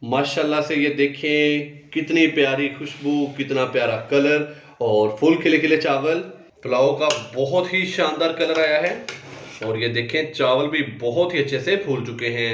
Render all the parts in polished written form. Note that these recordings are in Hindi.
माशाल्लाह से ये देखें कितनी प्यारी खुशबू, कितना प्यारा कलर और फुल खिले खिले चावल। पुलाव का बहुत ही शानदार कलर आया है और ये देखें चावल भी बहुत ही अच्छे से फूल चुके हैं।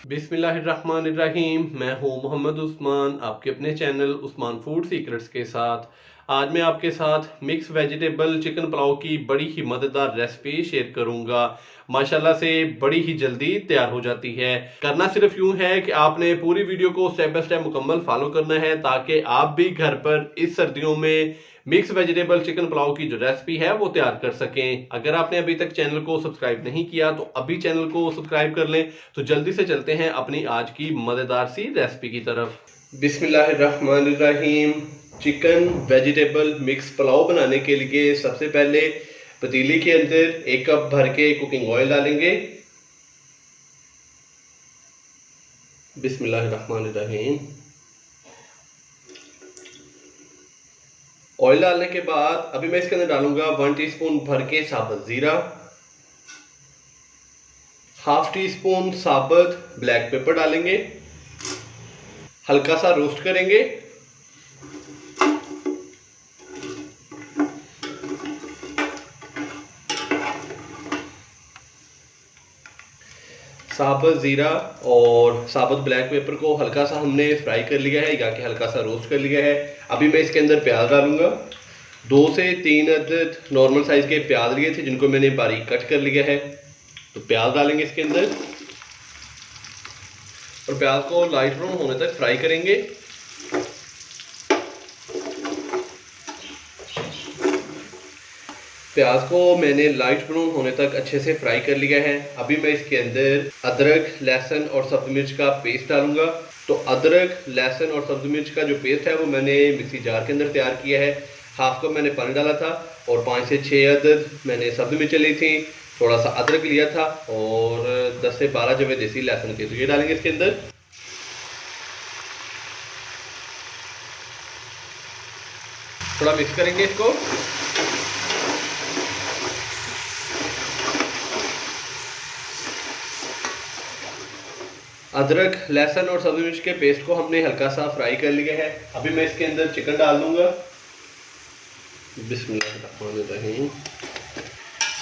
बिस्मिल्लाहिर्रहमानिर्रहीम। मैं हूं मोहम्मद उस्मान, आपके अपने चैनल उस्मान फूड सीक्रेट्स के साथ। आज मैं आपके साथ मिक्स वेजिटेबल चिकन पुलाव की बड़ी ही मज़ेदार रेसिपी शेयर करूंगा। माशाल्लाह से बड़ी ही जल्दी तैयार हो जाती है। करना सिर्फ यूं है कि आपने पूरी वीडियो को स्टेप बाय स्टेप मुकम्मल फॉलो करना है ताकि आप भी घर पर इस सर्दियों में मिक्स वेजिटेबल चिकन पुलाव की जो रेसिपी है वो तैयार कर सकें। अगर आपने अभी तक चैनल को सब्सक्राइब नहीं किया तो अभी चैनल को सब्सक्राइब कर लें। तो जल्दी से चलते हैं अपनी आज की मज़ेदार सी रेसिपी की तरफ। बिस्मिल्लाहिर्रहमानिर्रहीम। चिकन वेजिटेबल मिक्स पुलाव बनाने के लिए सबसे पहले पतीली के अंदर 1 कप भर के कुकिंग ऑयल डालेंगे। बिस्मिल्लाहिर्रहमानिर्रहीम। ऑयल डालने के बाद अभी मैं इसके अंदर डालूंगा 1 टीस्पून भर के साबुत जीरा, हाफ टी स्पून साबुत ब्लैक पेपर डालेंगे, हल्का सा रोस्ट करेंगे। साबुत ज़ीरा और साबुत ब्लैक पेपर को हल्का सा हमने फ्राई कर लिया है या कि हल्का सा रोस्ट कर लिया है। अभी मैं इसके अंदर प्याज डालूंगा। 2 से 3 अदद नॉर्मल साइज़ के प्याज लिए थे जिनको मैंने बारीक कट कर लिया है। तो प्याज डालेंगे इसके अंदर और प्याज को लाइट ब्राउन होने तक फ्राई करेंगे। प्याज को मैंने लाइट ब्राउन होने तक अच्छे से फ्राई कर लिया है। अभी मैं इसके अंदर अदरक, लहसुन और सब्ज़ मिर्च का पेस्ट डालूंगा। तो अदरक, लहसुन और सब्ज़ मिर्च का जो पेस्ट है वो मैंने मिक्सी जार के अंदर तैयार किया है। हाफ कप मैंने पानी डाला था और 5 से 6 अदद मैंने सब्ज़ मिर्चें ली थी, थोड़ा सा अदरक लिया था और 10 से 12 जवे देसी लहसुन के। तो ये डालेंगे इसके अंदर। थोड़ा मिक्स करेंगे इसको। अदरक, लहसुन और सब्ज़ी मिर्च के पेस्ट को हमने हल्का सा फ्राई कर लिया है। अभी मैं इसके अंदर चिकन डाल दूंगा। बिस्मिल्लाहिर्रहमानिर्रहीम।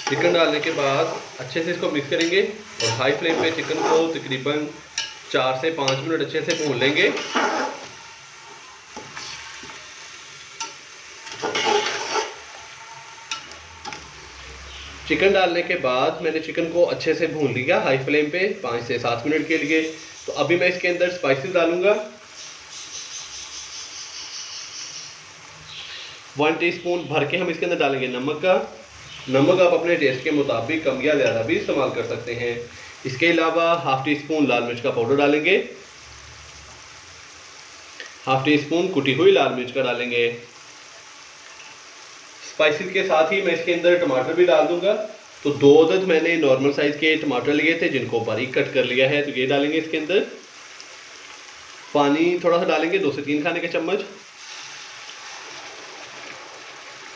चिकन डालने के बाद अच्छे से इसको मिक्स करेंगे और हाई फ्लेम पे चिकन को तकरीबन 4 से 5 मिनट अच्छे से भून लेंगे। चिकन डालने के बाद मैंने चिकन को अच्छे से भून लिया हाई फ्लेम पे 5 से 7 मिनट के लिए। तो अभी मैं इसके अंदर स्पाइसेस डालूंगा। 1 टीस्पून भर के हम इसके अंदर डालेंगे नमक का। नमक आप अपने टेस्ट के मुताबिक कम या ज़्यादा भी इस्तेमाल कर सकते हैं। इसके अलावा हाफ टी स्पून लाल मिर्च का पाउडर डालेंगे, हाफ टी स्पून कुटी हुई लाल मिर्च का डालेंगे। स्पाइसेस के साथ ही मैं इसके अंदर टमाटर भी डाल दूंगा। तो 2 अदद मैंने नॉर्मल साइज के टमाटर लिए थे जिनको बारीक कट कर लिया है। तो ये डालेंगे इसके अंदर। पानी थोड़ा सा डालेंगे, 2 से 3 खाने के चम्मच।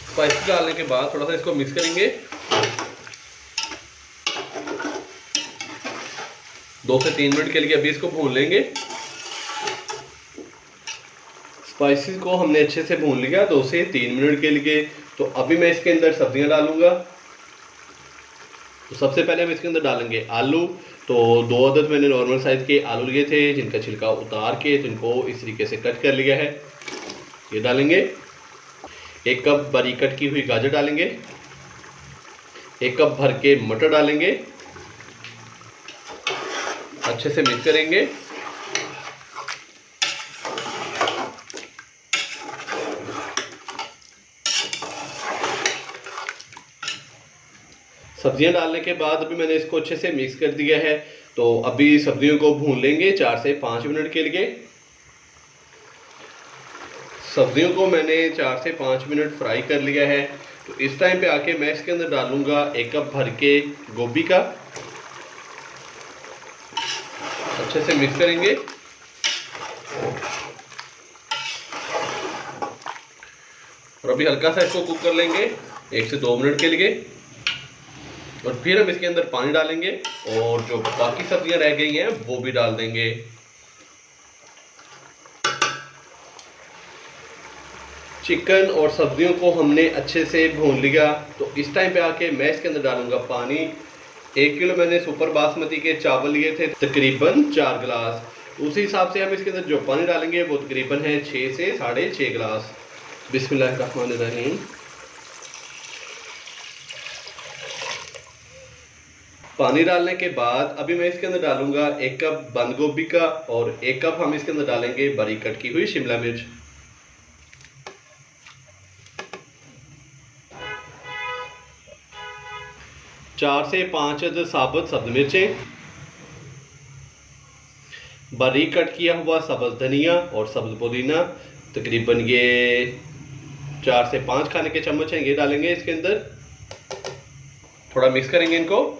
स्पाइसेस डालने के बाद थोड़ा सा इसको मिक्स करेंगे। 2 से 3 मिनट के लिए अभी इसको भून लेंगे। स्पाइसेस को हमने अच्छे से भून लिया 2 से 3 मिनट के लिए। तो अभी मैं इसके अंदर सब्जियां डालूंगा। तो सबसे पहले हम इसके अंदर डालेंगे आलू। तो 2 अदद मैंने नॉर्मल साइज के आलू लिए थे जिनका छिलका उतार के जिनको इस तरीके से कट कर लिया है। ये डालेंगे। 1 कप बारीक कट की हुई गाजर डालेंगे। 1 कप भर के मटर डालेंगे। अच्छे से मिक्स करेंगे। सब्जियां डालने के बाद अभी मैंने इसको अच्छे से मिक्स कर दिया है। तो अभी सब्जियों को भून लेंगे 4 से 5 मिनट के लिए। सब्जियों को मैंने 4 से 5 मिनट फ्राई कर लिया है। तो इस टाइम पे आके मैं इसके अंदर डालूंगा 1 कप भर के गोभी का। अच्छे से मिक्स करेंगे। और अभी हल्का सा इसको कुक कर लेंगे 1 से 2 मिनट के लिए। और फिर हम इसके अंदर पानी डालेंगे और जो बाकी सब्जियां रह गई हैं वो भी डाल देंगे। चिकन और सब्जियों को हमने अच्छे से भून लिया। तो इस टाइम पे आके मैं इसके अंदर डालूंगा पानी। 1 किलो मैंने सुपर बासमती के चावल लिए थे, तकरीबन 4 गिलास। उसी हिसाब से हम इसके अंदर जो पानी डालेंगे वो तकरीबन है 6 से 6.5 गिलास। बिस्मिल्लाहिर्रहमानिर्रहीम। पानी डालने के बाद अभी मैं इसके अंदर डालूंगा 1 कप बंद गोभी का और 1 कप हम इसके अंदर डालेंगे बारीक कट की हुई शिमला मिर्च। चार से 5 अदद साबुत सब्ज मिर्चें, बारीक कट किया हुआ सब्ज धनिया और सब्ज पुदीना, तकरीबन ये 4 से 5 खाने के चम्मच हैं, ये डालेंगे इसके अंदर। थोड़ा मिक्स करेंगे इनको।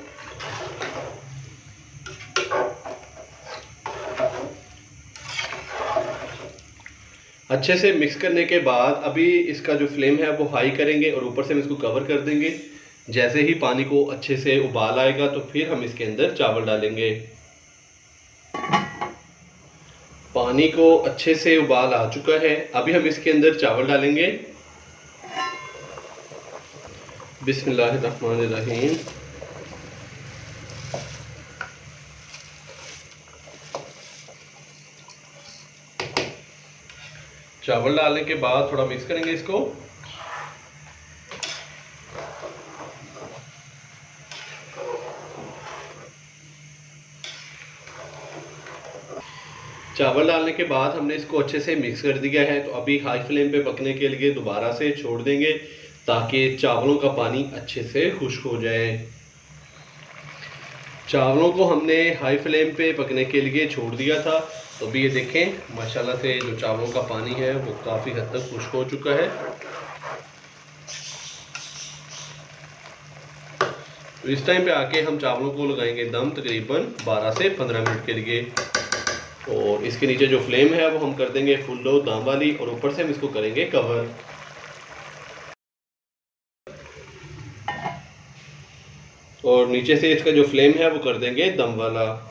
अच्छे से मिक्स करने के बाद अभी इसका जो फ्लेम है वो हाई करेंगे और ऊपर से हम इसको कवर कर देंगे। जैसे ही पानी को अच्छे से उबाल आएगा तो फिर हम इसके अंदर चावल डालेंगे। पानी को अच्छे से उबाल आ चुका है, अभी हम इसके अंदर चावल डालेंगे। बिस्मिल्लाहिर्रहमानिर्रहीम। चावल डालने के बाद थोड़ा मिक्स करेंगे इसको। चावल डालने के बाद हमने इसको अच्छे से मिक्स कर दिया है। तो अभी हाई फ्लेम पे पकने के लिए दोबारा से छोड़ देंगे ताकि चावलों का पानी अच्छे से खुश्क हो जाए। चावलों को हमने हाई फ्लेम पे पकने के लिए छोड़ दिया था। तो अभी ये देखें माशाल्लाह से जो चावलों का पानी है वो काफ़ी हद तक खुश्क हो चुका है। तो इस टाइम पे आके हम चावलों को लगाएंगे दम तकरीबन 12 से 15 मिनट के लिए। और इसके नीचे जो फ्लेम है वो हम कर देंगे फुल लो दम वाली और ऊपर से हम इसको करेंगे कवर। और नीचे से इसका जो फ्लेम है वो कर देंगे दम वाला।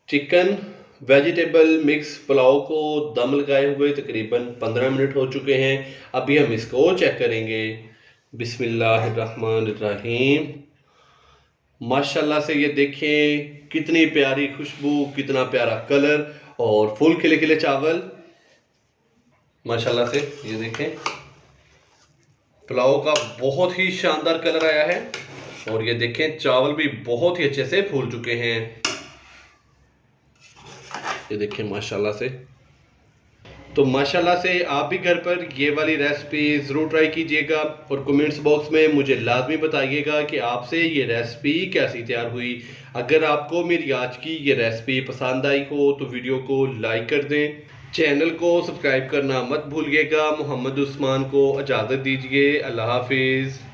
चिकन वेजिटेबल मिक्स पुलाव को दम लगाए हुए तकरीबन 15 मिनट हो चुके हैं। अभी हम इसको चेक करेंगे। बिस्मिल्लाहिर्रहमानिर्रहीम। माशाल्लाह से ये देखें कितनी प्यारी खुशबू, कितना प्यारा कलर और फुल खिले खिले चावल। माशाल्लाह से ये देखें पुलाव का बहुत ही शानदार कलर आया है। और ये देखें चावल भी बहुत ही अच्छे से फूल चुके हैं। ये देखें माशाल्लाह से। तो माशाल्लाह से आप भी घर पर ये वाली रेसिपी ज़रूर ट्राई कीजिएगा और कमेंट्स बॉक्स में मुझे लाजमी बताइएगा कि आपसे ये रेसिपी कैसी तैयार हुई। अगर आपको मेरी आज की ये रेसिपी पसंद आई हो तो वीडियो को लाइक कर दें, चैनल को सब्सक्राइब करना मत भूलिएगा। मोहम्मद उस्मान को इजाज़त दीजिए। अल्लाह हाफिज़।